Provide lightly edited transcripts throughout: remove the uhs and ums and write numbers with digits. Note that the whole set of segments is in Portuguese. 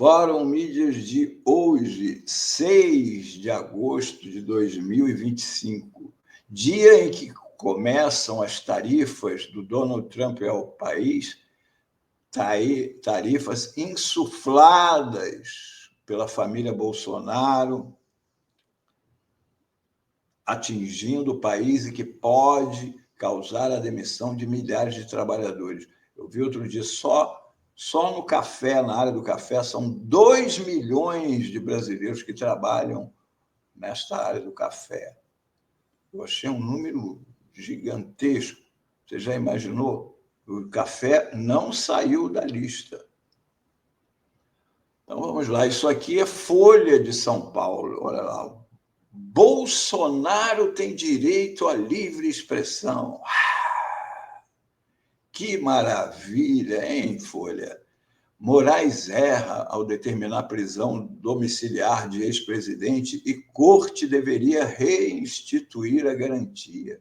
Fórum Mídias de hoje, 6 de agosto de 2025, dia em que começam as tarifas do Donald Trump ao país, tarifas insufladas pela família Bolsonaro, atingindo o país e que pode causar a demissão de milhares de trabalhadores. Eu vi outro dia, só no café, na área do café, são 2 milhões de brasileiros que trabalham nesta área do café. Eu achei um número gigantesco. Você já imaginou? O café não saiu da lista. Então, vamos lá. Isso aqui é Folha de São Paulo. Olha lá. Bolsonaro tem direito à livre expressão. Que maravilha, hein, Folha? Moraes erra ao determinar prisão domiciliar de ex-presidente e corte deveria reinstituir a garantia.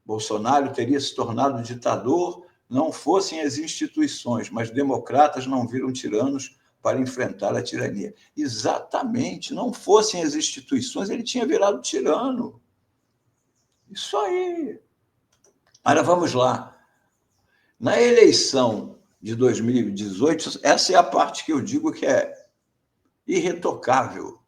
Bolsonaro teria se tornado ditador não fossem as instituições, mas democratas não viram tiranos para enfrentar a tirania. Exatamente, não fossem as instituições, ele tinha virado tirano. Isso aí. Agora, vamos lá. Na eleição de 2018, essa é a parte que eu digo que é irretocável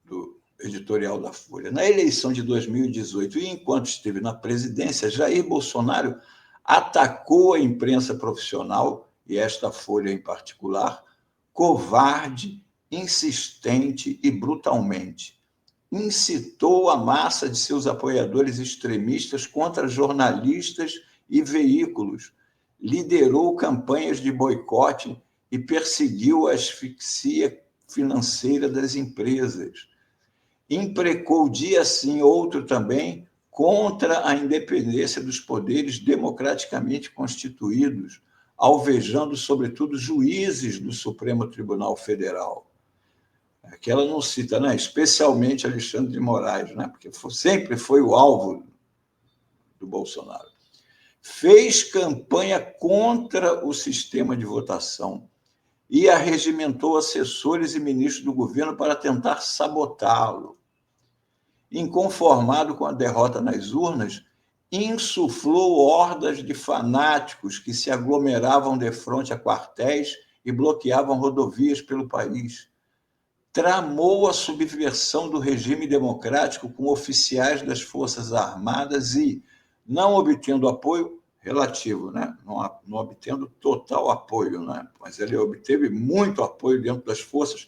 do editorial da Folha. Na eleição de 2018, e enquanto esteve na presidência, Jair Bolsonaro atacou a imprensa profissional, e esta Folha em particular, covarde, insistente e brutalmente. Incitou a massa de seus apoiadores extremistas contra jornalistas e veículos, liderou campanhas de boicote e perseguiu a asfixia financeira das empresas. Imprecou dia sim, outro também, contra a independência dos poderes democraticamente constituídos, alvejando, sobretudo, juízes do Supremo Tribunal Federal. Que ela não cita, né? Especialmente Alexandre de Moraes, né? Porque sempre foi o alvo do Bolsonaro. Fez campanha contra o sistema de votação e arregimentou assessores e ministros do governo para tentar sabotá-lo. Inconformado com a derrota nas urnas, insuflou hordas de fanáticos que se aglomeravam defronte a quartéis e bloqueavam rodovias pelo país. Tramou a subversão do regime democrático com oficiais das Forças Armadas e, não obtendo apoio relativo, né? Não obtendo total apoio, né? Mas ele obteve muito apoio dentro das forças,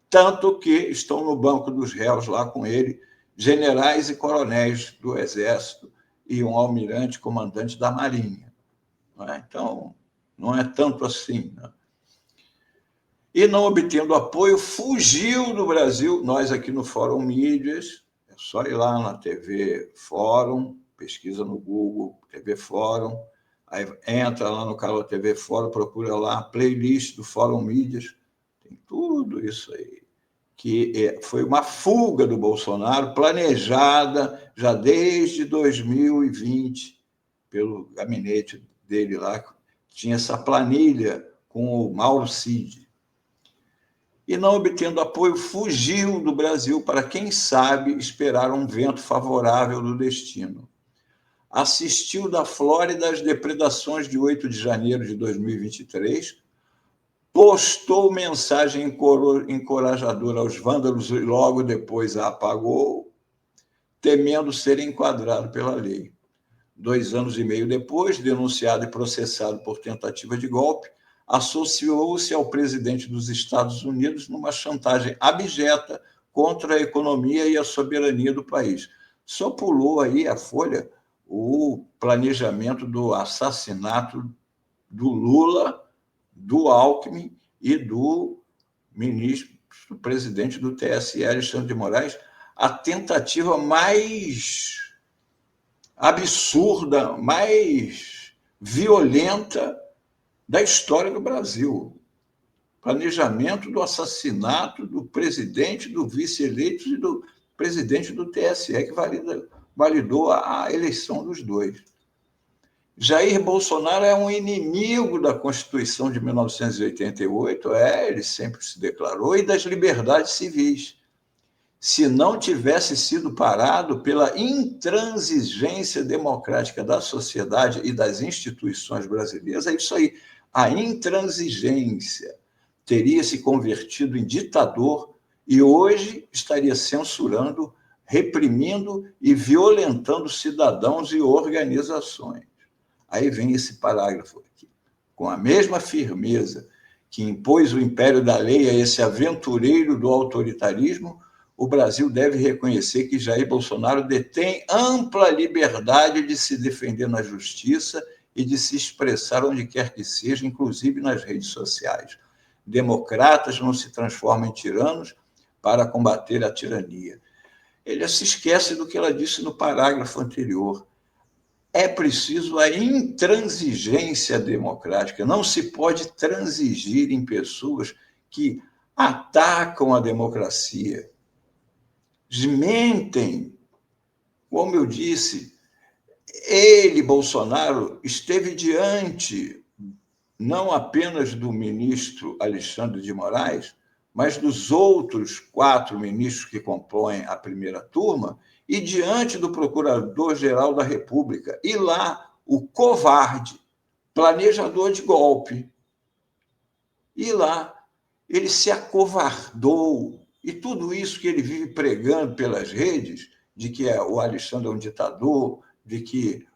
tanto que estão no banco dos réus lá com ele generais e coronéis do Exército e um almirante comandante da Marinha. Então, não é tanto assim, né? E, não obtendo apoio, fugiu do Brasil. Nós aqui no Fórum Mídias, é só ir lá na TV Fórum, pesquisa no Google, TV Fórum, aí entra lá no canal TV Fórum, procura lá a playlist do Fórum Mídias, tem tudo isso aí. Que foi uma fuga do Bolsonaro, planejada já desde 2020, pelo gabinete dele lá, que tinha essa planilha com o Mauro Cid. E, não obtendo apoio, fugiu do Brasil para, quem sabe, esperar um vento favorável do destino. Assistiu da Flórida às depredações de 8 de janeiro de 2023, postou mensagem encorajadora aos vândalos e logo depois a apagou, temendo ser enquadrado pela lei. 2 anos e meio depois, denunciado e processado por tentativa de golpe, associou-se ao presidente dos Estados Unidos numa chantagem abjeta contra a economia e a soberania do país. Só pulou aí a Folha o planejamento do assassinato do Lula, do Alckmin e do presidente do TSE, Alexandre de Moraes, a tentativa mais absurda, mais violenta da história do Brasil. Planejamento do assassinato do presidente, do vice-eleito e do presidente do TSE, que validou a eleição dos dois. Jair Bolsonaro é um inimigo da Constituição de 1988, ele sempre se declarou, e das liberdades civis. Se não tivesse sido parado pela intransigência democrática da sociedade e das instituições brasileiras, é isso aí. A intransigência teria se convertido em ditador e hoje estaria censurando, reprimindo e violentando cidadãos e organizações. Aí vem esse parágrafo aqui. Com a mesma firmeza que impôs o império da lei a esse aventureiro do autoritarismo, o Brasil deve reconhecer que Jair Bolsonaro detém ampla liberdade de se defender na justiça e de se expressar onde quer que seja, inclusive nas redes sociais. Democratas não se transformam em tiranos para combater a tirania. Ele se esquece do que ela disse no parágrafo anterior. É preciso a intransigência democrática. Não se pode transigir em pessoas que atacam a democracia, mentem. Como eu disse, ele, Bolsonaro, esteve diante não apenas do ministro Alexandre de Moraes, mas dos outros 4 ministros que compõem a primeira turma, e diante do Procurador-Geral da República. E lá, o covarde, planejador de golpe. E lá, ele se acovardou. E tudo isso que ele vive pregando pelas redes, de que o Alexandre é um ditador, de que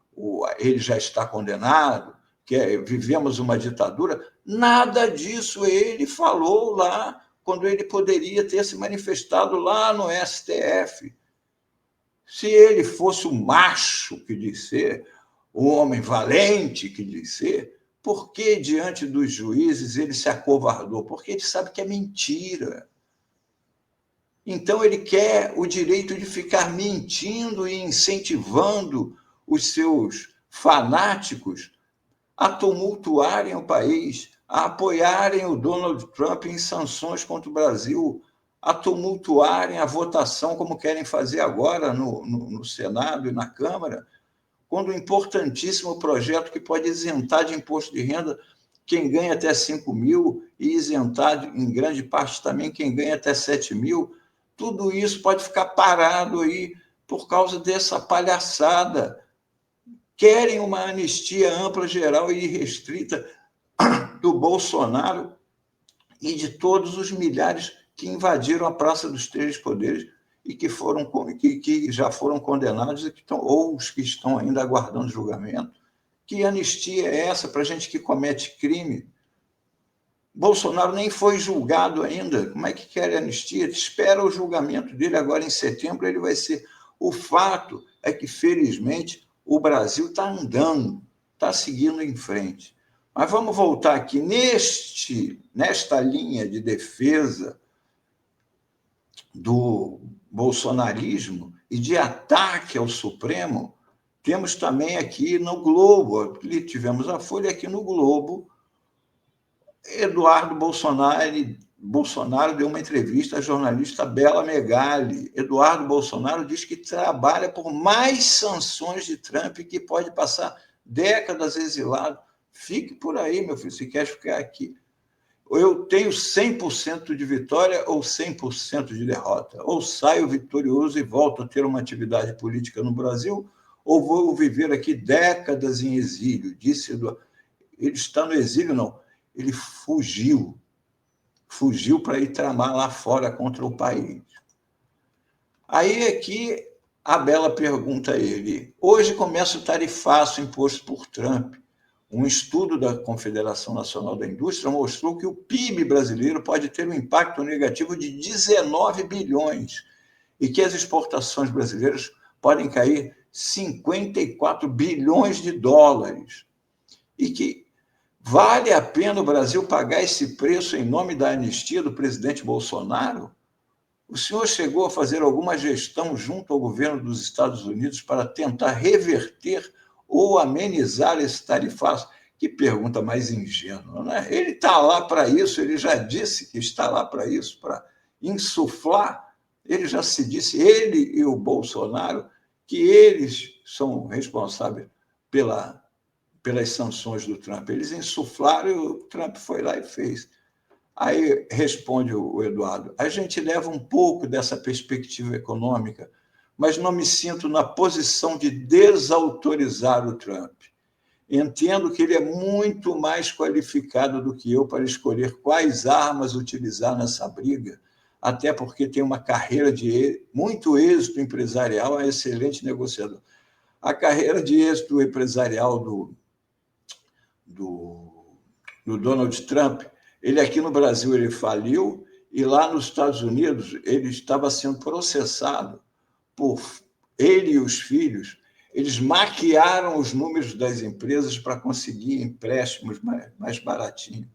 ele já está condenado, que vivemos uma ditadura, nada disso ele falou lá, quando ele poderia ter se manifestado lá no STF. Se ele fosse o macho que diz ser, o homem valente que diz ser, por que diante dos juízes ele se acovardou? Porque ele sabe que é mentira. Então ele quer o direito de ficar mentindo e incentivando os seus fanáticos a tumultuarem o país, a apoiarem o Donald Trump em sanções contra o Brasil, a tumultuarem a votação, como querem fazer agora no Senado e na Câmara, quando um importantíssimo projeto que pode isentar de imposto de renda quem ganha até 5 mil e isentar, em grande parte, também quem ganha até 7 mil, tudo isso pode ficar parado aí por causa dessa palhaçada. Querem uma anistia ampla, geral e irrestrita do Bolsonaro e de todos os milhares que invadiram a Praça dos Três Poderes e que já foram condenados ou os que estão ainda aguardando julgamento. Que anistia é essa para gente que comete crime? Bolsonaro nem foi julgado ainda. Como é que quer anistia? Espera o julgamento dele agora em setembro, ele vai ser. O fato é que, felizmente, o Brasil está andando, está seguindo em frente. Mas vamos voltar aqui nesta linha de defesa do bolsonarismo e de ataque ao Supremo. Temos também aqui no Globo, ali tivemos a Folha, aqui no Globo, Eduardo Bolsonaro deu uma entrevista à jornalista Bela Megali. Eduardo Bolsonaro diz que trabalha por mais sanções de Trump e que pode passar décadas exilado. Fique por aí, meu filho, se quer ficar aqui. Eu tenho 100% de vitória ou 100% de derrota. Ou saio vitorioso e volto a ter uma atividade política no Brasil, ou vou viver aqui décadas em exílio, disse Eduardo. Ele está no exílio, não. Ele fugiu para ir tramar lá fora contra o país. Aí aqui a Bela pergunta a ele, hoje começa o tarifaço imposto por Trump. Um estudo da Confederação Nacional da Indústria mostrou que o PIB brasileiro pode ter um impacto negativo de 19 bilhões e que as exportações brasileiras podem cair 54 bilhões de dólares. E que vale a pena o Brasil pagar esse preço em nome da anistia do presidente Bolsonaro? O senhor chegou a fazer alguma gestão junto ao governo dos Estados Unidos para tentar reverter ou amenizar esse tarifaço? Que pergunta mais ingênua, né? Ele está lá para isso, ele já disse que está lá para isso, para insuflar. Ele já se disse, ele e o Bolsonaro, que eles são responsáveis pelas sanções do Trump. Eles insuflaram e o Trump foi lá e fez. Aí responde o Eduardo: a gente leva um pouco dessa perspectiva econômica, mas não me sinto na posição de desautorizar o Trump. Entendo que ele é muito mais qualificado do que eu para escolher quais armas utilizar nessa briga, até porque tem uma carreira de muito êxito empresarial, é um excelente negociador. A carreira de êxito empresarial do Donald Trump, ele aqui no Brasil ele faliu, e lá nos Estados Unidos ele estava sendo processado por ele e os filhos. Eles maquiaram os números das empresas para conseguir empréstimos mais baratinhos.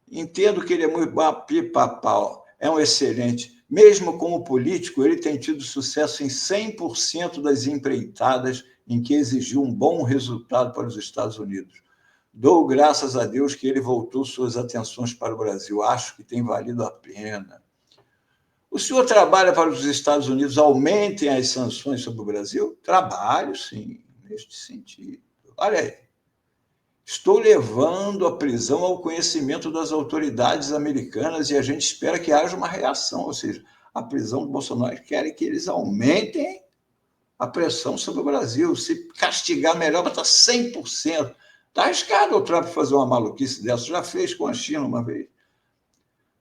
Entendo que ele é muito pipa-pau, é um excelente. Mesmo como político, ele tem tido sucesso em 100% das empreitadas em que exigiu um bom resultado para os Estados Unidos. Dou graças a Deus que ele voltou suas atenções para o Brasil. Acho que tem valido a pena. O senhor trabalha para os Estados Unidos aumentem as sanções sobre o Brasil? Trabalho, sim, neste sentido. Olha aí, estou levando a prisão ao conhecimento das autoridades americanas e a gente espera que haja uma reação, ou seja, a prisão do Bolsonaro querem que eles aumentem a pressão sobre o Brasil. Se castigar melhor, vai estar 100%. Está arriscado o Trump fazer uma maluquice dessa, já fez com a China uma vez.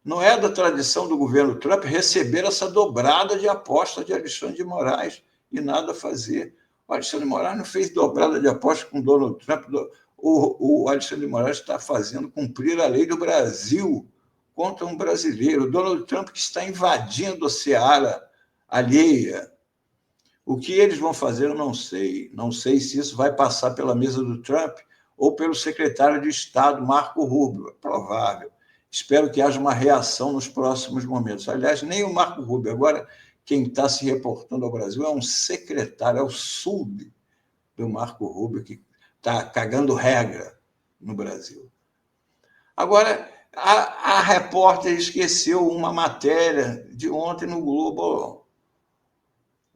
Não é da tradição do governo Trump receber essa dobrada de aposta de Alexandre de Moraes e nada fazer. O Alexandre de Moraes não fez dobrada de aposta com Donald Trump. O Alexandre de Moraes está fazendo cumprir a lei do Brasil contra um brasileiro. O Donald Trump que está invadindo a seara alheia. O que eles vão fazer, eu não sei. Não sei se isso vai passar pela mesa do Trump ou pelo secretário de Estado, Marco Rubio. É provável. Espero que haja uma reação nos próximos momentos. Aliás, nem o Marco Rubio. Agora, quem está se reportando ao Brasil é um secretário, é o sub do Marco Rubio, que está cagando regra no Brasil. Agora, a repórter esqueceu uma matéria de ontem no Globo,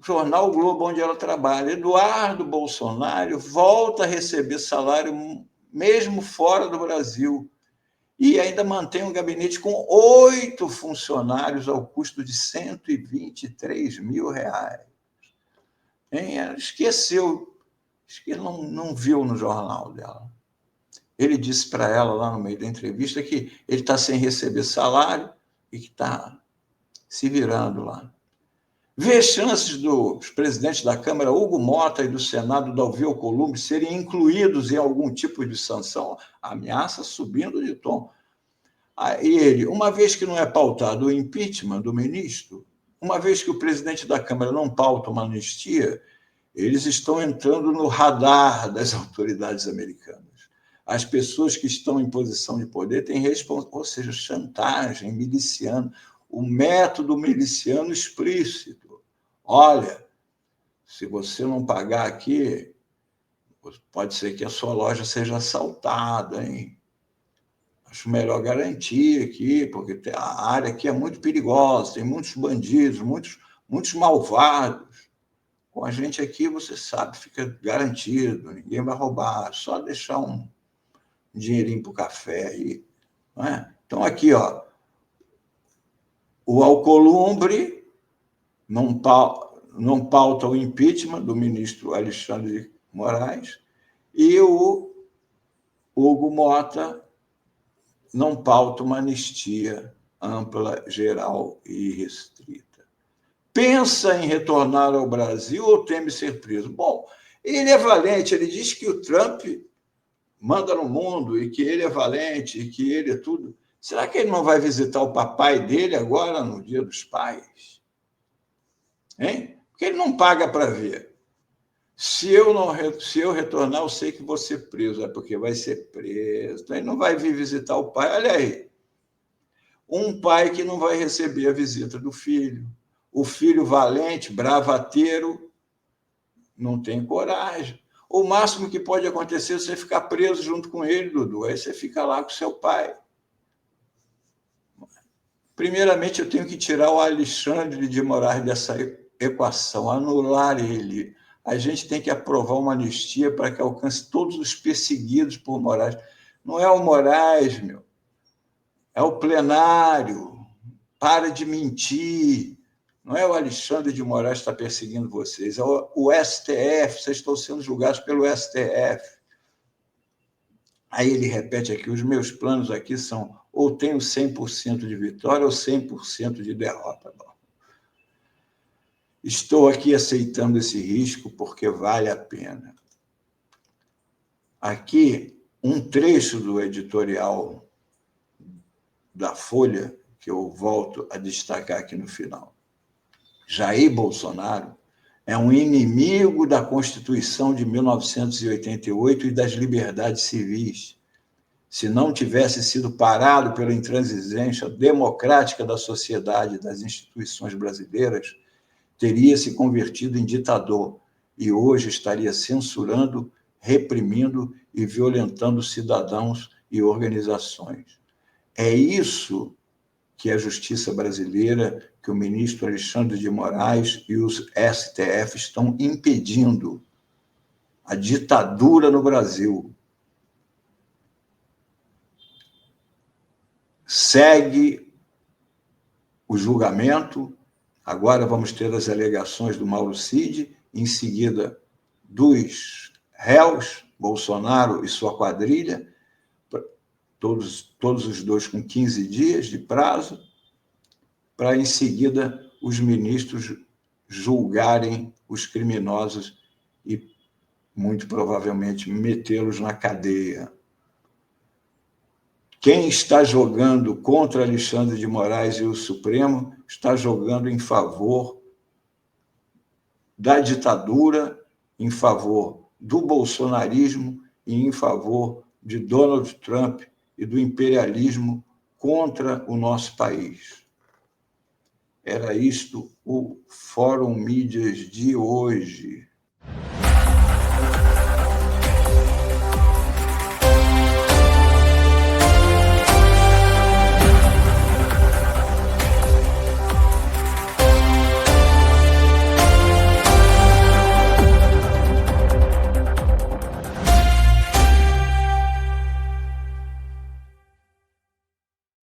jornal Globo, onde ela trabalha. Eduardo Bolsonaro volta a receber salário mesmo fora do Brasil. E ainda mantém um gabinete com 8 funcionários ao custo de R$123 mil. Ela esqueceu, acho que ele não viu no jornal dela. Ele disse para ela, lá no meio da entrevista, que ele está sem receber salário e que está se virando lá. Vê chances dos presidentes da Câmara, Hugo Mota, e do Senado, Davi Alcolumbre, serem incluídos em algum tipo de sanção? A ameaça subindo de tom. E ele, uma vez que não é pautado o impeachment do ministro, uma vez que o presidente da Câmara não pauta uma anistia, eles estão entrando no radar das autoridades americanas. As pessoas que estão em posição de poder têm responsabilidade, ou seja, chantagem, miliciano, o método miliciano explícito. Olha, se você não pagar aqui, pode ser que a sua loja seja assaltada, hein? Acho melhor garantir aqui, porque a área aqui é muito perigosa, tem muitos bandidos, muitos malvados. Com a gente aqui, você sabe, fica garantido, ninguém vai roubar, só deixar um dinheirinho para o café aí. Não é? Então, aqui, ó, o Alcolumbre não pauta o impeachment do ministro Alexandre de Moraes e o Hugo Mota não pauta uma anistia ampla, geral e restrita. Pensa em retornar ao Brasil ou teme ser preso? Bom, ele é valente, ele diz que o Trump manda no mundo e que ele é valente e que ele é tudo. Será que ele não vai visitar o papai dele agora, no Dia dos Pais? Hein? Porque ele não paga para ver. Se eu retornar, eu sei que vou ser preso. É porque vai ser preso. Então, ele não vai vir visitar o pai. Olha aí. Um pai que não vai receber a visita do filho. O filho valente, bravateiro, não tem coragem. O máximo que pode acontecer é você ficar preso junto com ele, Dudu. Aí você fica lá com seu pai. Primeiramente, eu tenho que tirar o Alexandre de Moraes dessa equação, anular ele. a gente tem que aprovar uma anistia para que alcance todos os perseguidos por Moraes. Não é o Moraes, meu. É o plenário. Para de mentir. Não é o Alexandre de Moraes que está perseguindo vocês, é o STF, vocês estão sendo julgados pelo STF. Aí ele repete aqui, os meus planos aqui são ou tenho 100% de vitória ou 100% de derrota. Bom, estou aqui aceitando esse risco porque vale a pena. Aqui, um trecho do editorial da Folha, que eu volto a destacar aqui no final. Jair Bolsonaro é um inimigo da Constituição de 1988 e das liberdades civis. Se não tivesse sido parado pela intransigência democrática da sociedade e das instituições brasileiras, teria se convertido em ditador e hoje estaria censurando, reprimindo e violentando cidadãos e organizações. É isso que a justiça brasileira, que o ministro Alexandre de Moraes e os STF estão impedindo. A ditadura no Brasil. Segue o julgamento, agora vamos ter as alegações do Mauro Cid, em seguida dos réus, Bolsonaro e sua quadrilha, todos os dois com 15 dias de prazo, para, em seguida, os ministros julgarem os criminosos e, muito provavelmente, metê-los na cadeia. Quem está jogando contra Alexandre de Moraes e o Supremo está jogando em favor da ditadura, em favor do bolsonarismo e em favor de Donald Trump e do imperialismo contra o nosso país. Era isto o Fórum Mídias de hoje.